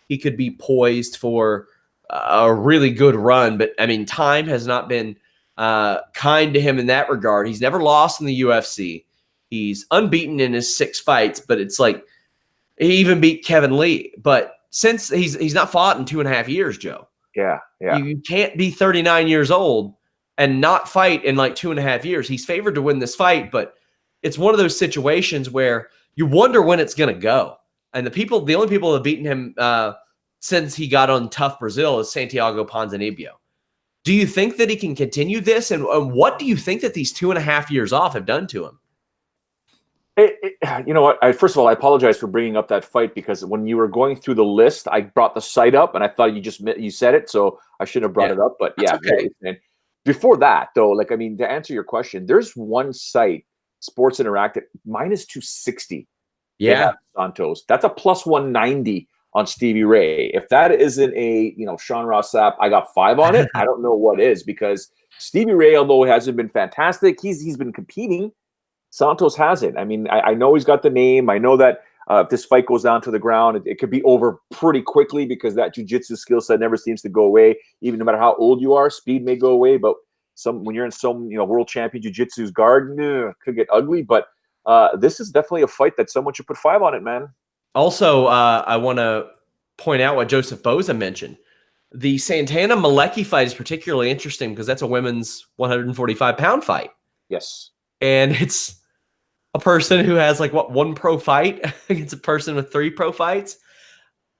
he could be poised for a really good run. But, I mean, time has not been kind to him in that regard. He's never lost in the UFC. He's unbeaten in his 6 fights, but it's like he even beat Kevin Lee. But since he's not fought in 2.5 years, Joe. Yeah. You can't be 39 years old and not fight in like 2.5 years. He's favored to win this fight, but it's one of those situations where you wonder when it's going to go. And the only people that have beaten him since he got on Tough Brazil is Santiago Ponzinibbio. Do you think that he can continue this? And what do you think that these 2.5 years off have done to him? You know what? First of all, I apologize for bringing up that fight, because when you were going through the list, I brought the site up and I thought you said it, so I shouldn't have brought it up. But yeah, okay. Before that, though, like, I mean, to answer your question, there's one site, Sports Interactive, minus 260. Yeah, Santos. That's a plus 190 on Stevie Ray. If that isn't a Sean Ross Sapp, I got 5 on it. I don't know what is, because Stevie Ray, although he hasn't been fantastic, he's been competing. Santos hasn't. I mean, I know he's got the name. I know that if this fight goes down to the ground, it could be over pretty quickly, because that jiu-jitsu skill set never seems to go away. Even no matter how old you are, speed may go away. But when you're in some world champion jiu-jitsu's guard, could get ugly. But this is definitely a fight that someone should put 5 on it, man. Also, I want to point out what Joseph Boza mentioned. The Santana Malecki fight is particularly interesting because that's a women's 145-pound fight. Yes. and it's a person who has like one pro fight against a person with 3 pro fights.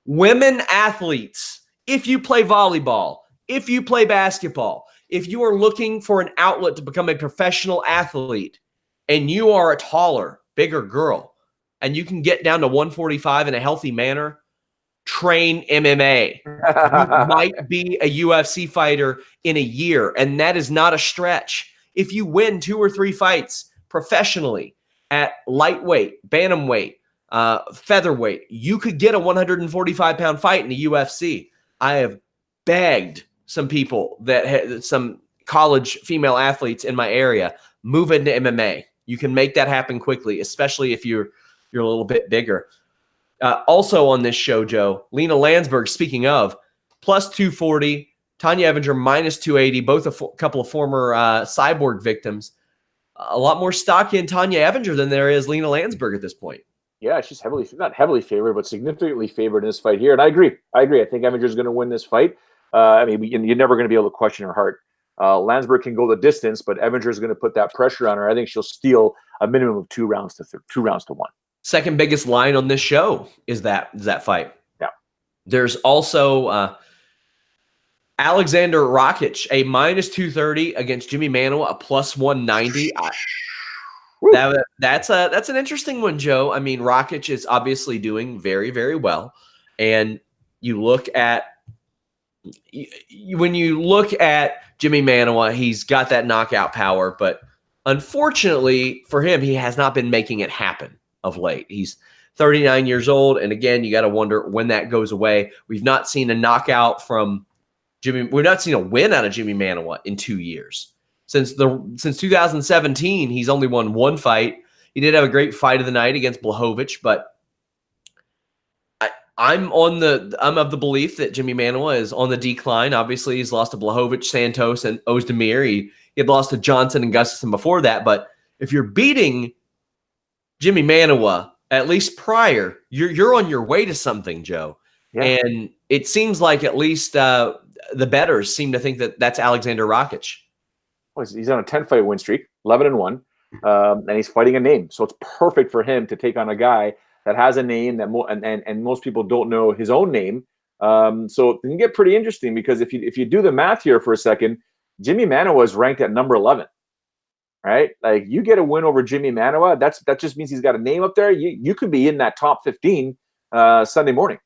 Women athletes, if you play volleyball, if you play basketball, if you are looking for an outlet to become a professional athlete and you are a taller, bigger girl and you can get down to 145 in a healthy manner, train MMA. You might be a UFC fighter in a year, and that is not a stretch. If you win 2 or 3 fights professionally at lightweight, bantamweight, featherweight, you could get a 145-pound fight in the UFC. I have begged some people some college female athletes in my area, move into MMA. You can make that happen quickly, especially if you're a little bit bigger. Also on this show, Joe, Lena Landsberg, speaking of, plus 240, Tanya Evinger minus 280, both a couple of former Cyborg victims. A lot more stock in Tanya Evinger than there is Lena Landsberg at this point. Yeah, she's not heavily favored, but significantly favored in this fight here. And I agree. I think Evinger's going to win this fight. I mean, you're never going to be able to question her heart. Landsberg can go the distance, but Evinger's going to put that pressure on her. I think she'll steal a minimum of 2 rounds to 1. Second biggest line on this show is that fight. Yeah. There's also Alexander Rakic, a minus 230 against Jimmy Manuwa, a plus 190. That's an interesting one, Joe. I mean, Rakic is obviously doing very, very well. And you look at when you look at Jimmy Manuwa, he's got that knockout power, but unfortunately for him, he has not been making it happen of late. He's 39 years old, and again, you got to wonder when that goes away. We've not seen a knockout from Jimmy. We've not seen a win out of Jimmy Manuwa in 2 years. Since 2017, he's only won 1 fight. He did have a great fight of the night against Blachowicz, but I'm of the belief that Jimmy Manuwa is on the decline. Obviously, he's lost to Blachowicz, Santos, and Ozdemir. He had lost to Johnson and Gustafsson before that. But if you're beating Jimmy Manuwa, at least prior, you're on your way to something, Joe. Yeah. And it seems like at least the bettors seem to think that that's Alexander Rakic. Well, he's on a 10-fight win streak, 11-1, and he's fighting a name. So it's perfect for him to take on a guy that has a name that and most people don't know his own name. So it can get pretty interesting because if you do the math here for a second, Jimmy Manuwa is ranked at number 11. Right? Like you get a win over Jimmy Manuwa, that just means he's got a name up there. You could be in that top 15 Sunday morning,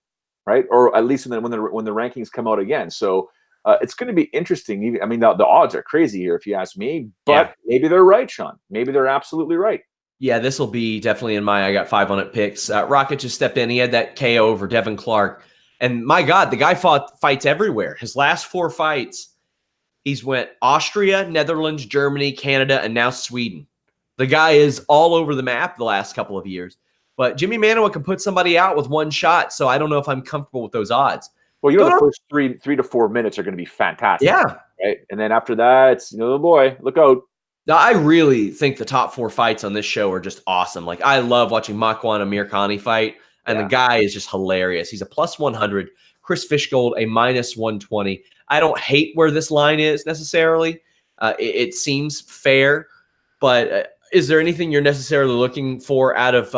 right? Or at least when the rankings come out again. So it's going to be interesting. I mean, the odds are crazy here, if you ask me. But maybe they're right, Sean. Maybe they're absolutely right. Yeah, this will be definitely in my I got 5 on it picks. Rakic just stepped in. He had that KO over Devin Clark. And my God, the guy fights everywhere. His last 4 fights, he's went Austria, Netherlands, Germany, Canada, and now Sweden. The guy is all over the map the last couple of years. But Jimmy Manuwa can put somebody out with 1 shot, so I don't know if I'm comfortable with those odds. Well, the first 3 to 4 minutes are going to be fantastic. Yeah. Right? And then after that, it's, oh boy, look out. Now, I really think the top 4 fights on this show are just awesome. Like, I love watching Makwan and Mirkhani fight, and the guy is just hilarious. He's a plus 100. Chris Fishgold, a minus 120. I don't hate where this line is necessarily. It seems fair, but is there anything you're necessarily looking for out of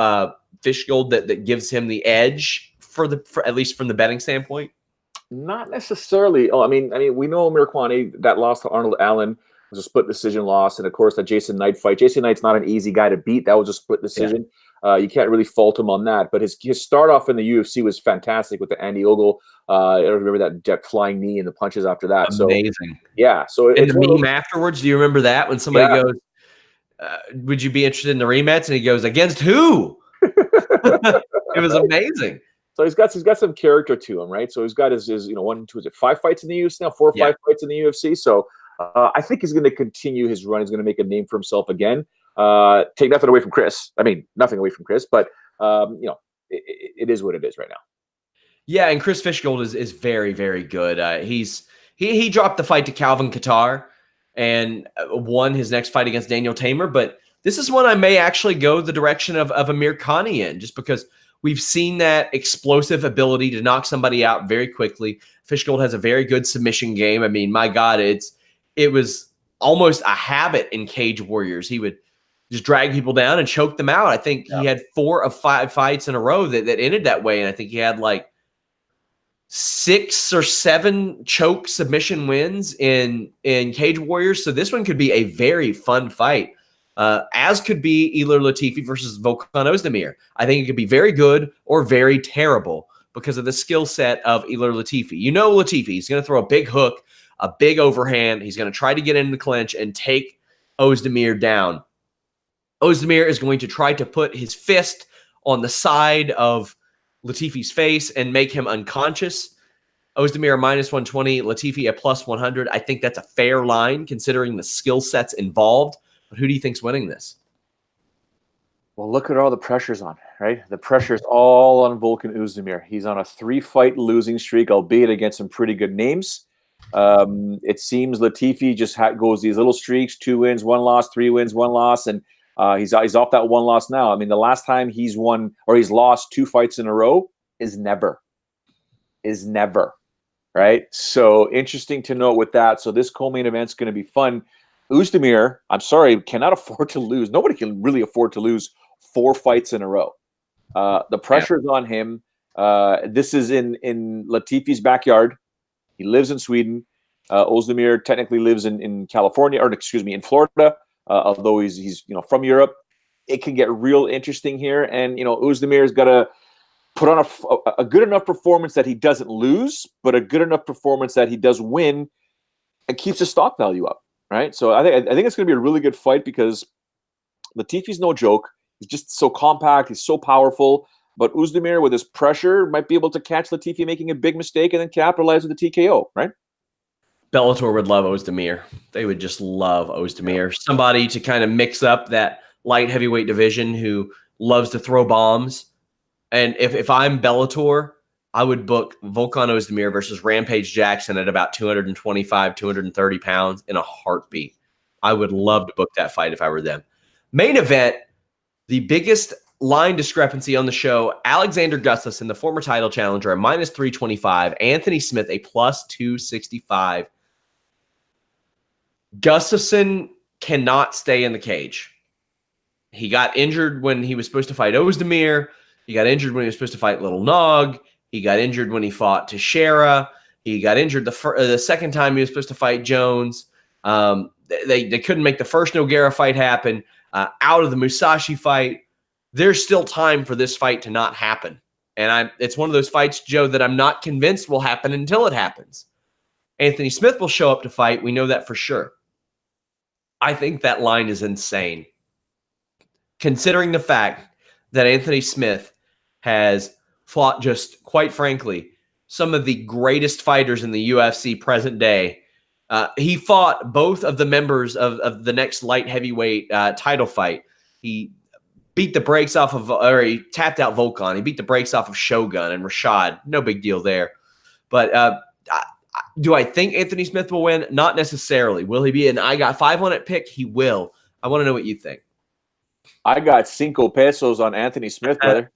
Fishgold that gives him the edge for at least from the betting standpoint? Not necessarily. Oh, I mean, we know Mirkhani, that loss to Arnold Allen was a split decision loss, and of course that Jason Knight fight. Jason Knight's not an easy guy to beat. That was a split decision. You can't really fault him on that. But his start off in the UFC was fantastic with the Andy Ogle. I don't remember that flying knee and the punches after that. Amazing. So, yeah. So and the meme afterwards, do you remember that when somebody goes, "Would you be interested in the rematch?" And he goes, "Against who?" It was amazing. So he's got some character to him, right? So he's got his 5 fights in the UFC now, 4 or 5 fights in the UFC. So I think he's going to continue his run. He's going to make a name for himself again. Take nothing away from Chris. I mean, nothing away from Chris, but it is what it is right now. Yeah, and Chris Fishgold is very, very good. He dropped the fight to Calvin Kattar and won his next fight against Daniel Tamer. But this is one I may actually go the direction of Amir Khani in, just because we've seen that explosive ability to knock somebody out very quickly. Fishgold has a very good submission game. I mean, my God, it was almost a habit in Cage Warriors. He would just drag people down and choke them out. I think he had 4 of 5 fights in a row that ended that way. And I think he had like 6 or 7 choke submission wins in Cage Warriors. So this one could be a very fun fight, as could be Ilir Latifi versus Volkan Ozdemir. I think it could be very good or very terrible because of the skill set of Ilir Latifi. You know Latifi, he's going to throw a big hook, a big overhand. He's going to try to get into the clinch and take Ozdemir down. Ozdemir is going to try to put his fist on the side of Latifi's face and make him unconscious. Ozdemir minus 120, Latifi at plus 100. I think that's a fair line considering the skill sets involved. But who do you think's winning this? Well, look at all the pressure's on, right? The pressure's all on Volkan Ozdemir. He's on a 3-fight losing streak, albeit against some pretty good names. It seems Latifi just goes these little streaks, 2 wins, 1 loss, 3 wins, 1 loss, and he's off that 1 loss now. I mean, the last time he's won or he's lost 2 fights in a row is never, right? So interesting to note with that. So this co-main event's going to be fun. Ozdemir, I'm sorry, cannot afford to lose. Nobody can really afford to lose 4 fights in a row. The pressure's on him. This is in Latifi's backyard. He lives in Sweden. Ozdemir technically lives in California, or excuse me, in Florida. Although he's from Europe. It can get real interesting here, and Ozdemir's got to put on a good enough performance that he doesn't lose, but a good enough performance that he does win and keeps his stock value up, right? So I think it's going to be a really good fight because Latifi's no joke. He's just so compact. He's so powerful. But Ozdemir, with his pressure, might be able to catch Latifi making a big mistake and then capitalize with the TKO, right? Bellator would love Ozdemir. They would just love Ozdemir. Somebody to kind of mix up that light heavyweight division who loves to throw bombs. And if I'm Bellator, I would book Volkan Ozdemir versus Rampage Jackson at about 225, 230 pounds in a heartbeat. I would love to book that fight if I were them. Main event, the biggest line discrepancy on the show, Alexander Gustafsson, the former title challenger, at minus 325, Anthony Smith, a plus 265. Gustafsson cannot stay in the cage. He got injured when he was supposed to fight Ozdemir. He got injured when he was supposed to fight Little Nog. He got injured when he fought Teixeira. He got injured the second time he was supposed to fight Jones. They couldn't make the first Nogueira fight happen. Out of the Musashi fight, there's still time for this fight to not happen. And it's one of those fights, Joe, that I'm not convinced will happen until it happens. Anthony Smith will show up to fight. We know that for sure. I think that line is insane. Considering the fact that Anthony Smith has fought, just quite frankly, some of the greatest fighters in the UFC present day. He fought both of the members of the next light heavyweight title fight. He beat the brakes off of, or he tapped out Volkan. He beat the brakes off of Shogun and Rashad. No big deal there. But do I think Anthony Smith will win? Not necessarily. Will he be an I got 5 on it pick? He will. I want to know what you think. I got 5 pesos on Anthony Smith, brother.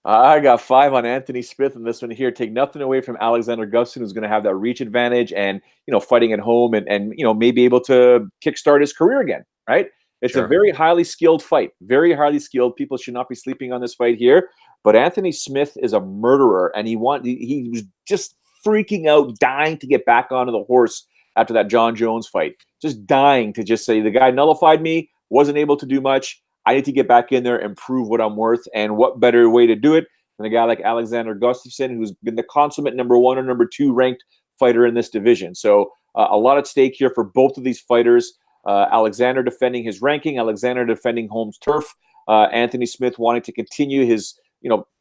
I got 5 on Anthony Smith in this one here. Take nothing away from Alexander Gustafsson, who's going to have that reach advantage and, fighting at home and maybe able to kickstart his career again, right? It's a very highly skilled fight. Very highly skilled. People should not be sleeping on this fight here. But Anthony Smith is a murderer, and he was just freaking out, dying to get back onto the horse after that John Jones fight. Just dying to just say, the guy nullified me, wasn't able to do much. I need to get back in there and prove what I'm worth. And what better way to do it than a guy like Alexander Gustafsson, who's been the consummate number 1 or number 2 ranked fighter in this division. So a lot at stake here for both of these fighters. Alexander defending his ranking, Alexander defending home turf. Anthony Smith wanting to continue his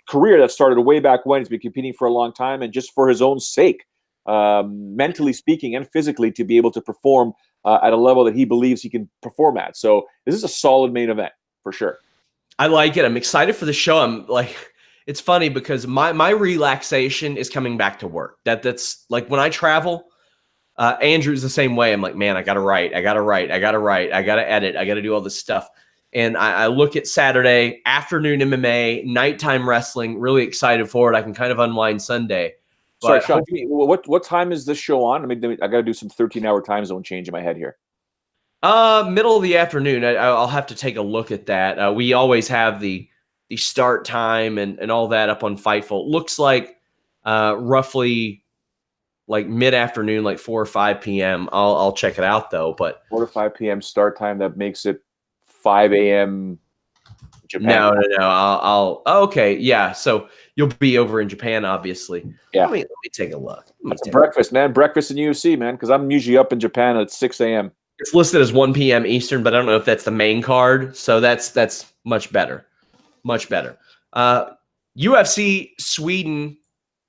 career that started way back when. He's been competing for a long time, and just for his own sake, mentally speaking and physically, to be able to perform at a level that he believes he can perform at. So this is a solid main event for sure. I like it. I'm excited for the show. I'm like, it's funny because my relaxation is coming back to work. That's like when I travel. Andrew's the same way. I'm like, man, I got to write. I got to edit. I got to do all this stuff. And I look at Saturday, afternoon MMA, nighttime wrestling, really excited for it. I can kind of unwind Sunday. Sorry, Sean, what time is this show on? I mean, I got to do some 13-hour time zone change in my head here. Middle of the afternoon. I'll have to take a look at that. We always have the start time and all that up on Fightful. Looks like roughly like mid-afternoon, like 4 or 5 p.m. I'll check it out though. But 4 to 5 p.m. start time, that makes it 5 a.m. Japan. No. I'll okay, yeah. So you'll be over in Japan, obviously. Yeah. Let me take a look. That's breakfast, man. Breakfast in UFC, man. Because I'm usually up in Japan at 6 a.m. It's listed as 1 p.m. Eastern, but I don't know if that's the main card. So that's much better. Much better. UFC Sweden,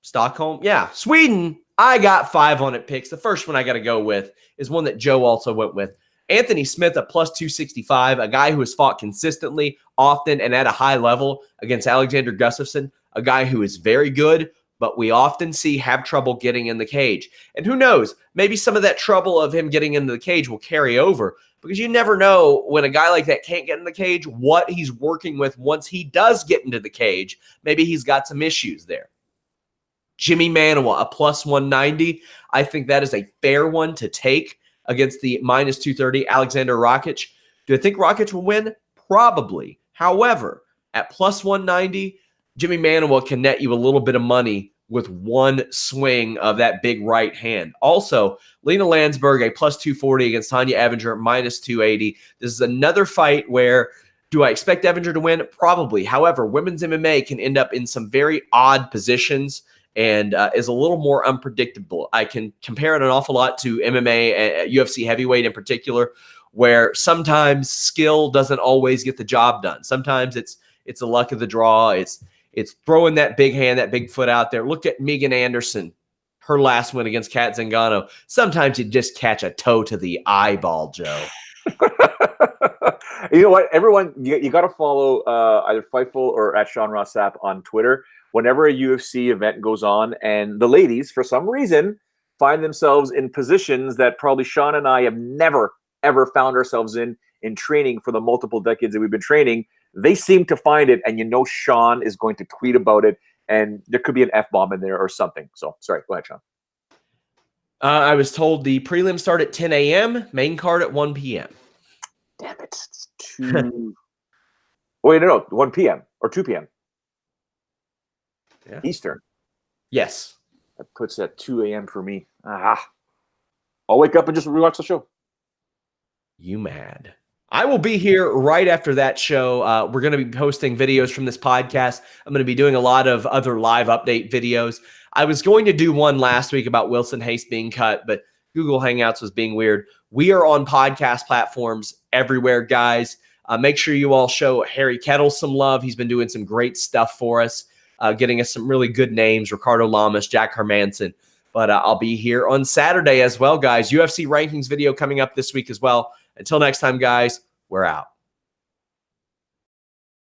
Stockholm. Yeah, Sweden. I got 5 on it picks. The first one I got to go with is one that Joe also went with. Anthony Smith at plus 265, a guy who has fought consistently, often, and at a high level against Alexander Gustafsson, a guy who is very good, but we often see have trouble getting in the cage. And who knows, maybe some of that trouble of him getting into the cage will carry over, because you never know when a guy like that can't get in the cage, what he's working with once he does get into the cage. Maybe he's got some issues there. Jimmy Manuwa, a plus 190. I think that is a fair one to take against the minus 230 Alexander Rakic. Do I think Rakic will win? Probably. However, at plus 190, Jimmy Manuwa can net you a little bit of money with one swing of that big right hand. Also, Lena Landsberg, a plus 240 against Tanya Evinger, minus 280. This is another fight where, do I expect Evinger to win? Probably. However, women's MMA can end up in some very odd positions and is a little more unpredictable. I can compare it an awful lot to MMA, UFC heavyweight in particular, where sometimes skill doesn't always get the job done. Sometimes it's the luck of the draw. It's throwing that big hand, that big foot out there. Look at Megan Anderson, her last win against Kat Zingano. Sometimes you just catch a toe to the eyeball, Joe. You know what? Everyone, you got to follow either Fightful or at Sean Ross Sapp on Twitter. Whenever a UFC event goes on, and the ladies, for some reason, find themselves in positions that probably Sean and I have never, ever found ourselves in training for the multiple decades that we've been training, they seem to find it, and Sean is going to tweet about it, and there could be an F-bomb in there or something. So, sorry, go ahead, Sean. I was told the prelims start at 10 a.m., main card at 1 p.m. Damn it. It's 2... Wait, no, 1 p.m. or 2 p.m. Yeah. Eastern. Yes. That puts it at 2 a.m. for me. I'll wake up and just rewatch the show. You mad. I will be here right after that show. We're going to be posting videos from this podcast. I'm going to be doing a lot of other live update videos. I was going to do one last week about Wilson Hayes being cut, but Google Hangouts was being weird. We are on podcast platforms everywhere, guys. Make sure you all show Harry Kettle some love. He's been doing some great stuff for us. Getting us some really good names, Ricardo Lamas, Jack Hermansson. But I'll be here on Saturday as well, guys. UFC rankings video coming up this week as well. Until next time, guys, we're out.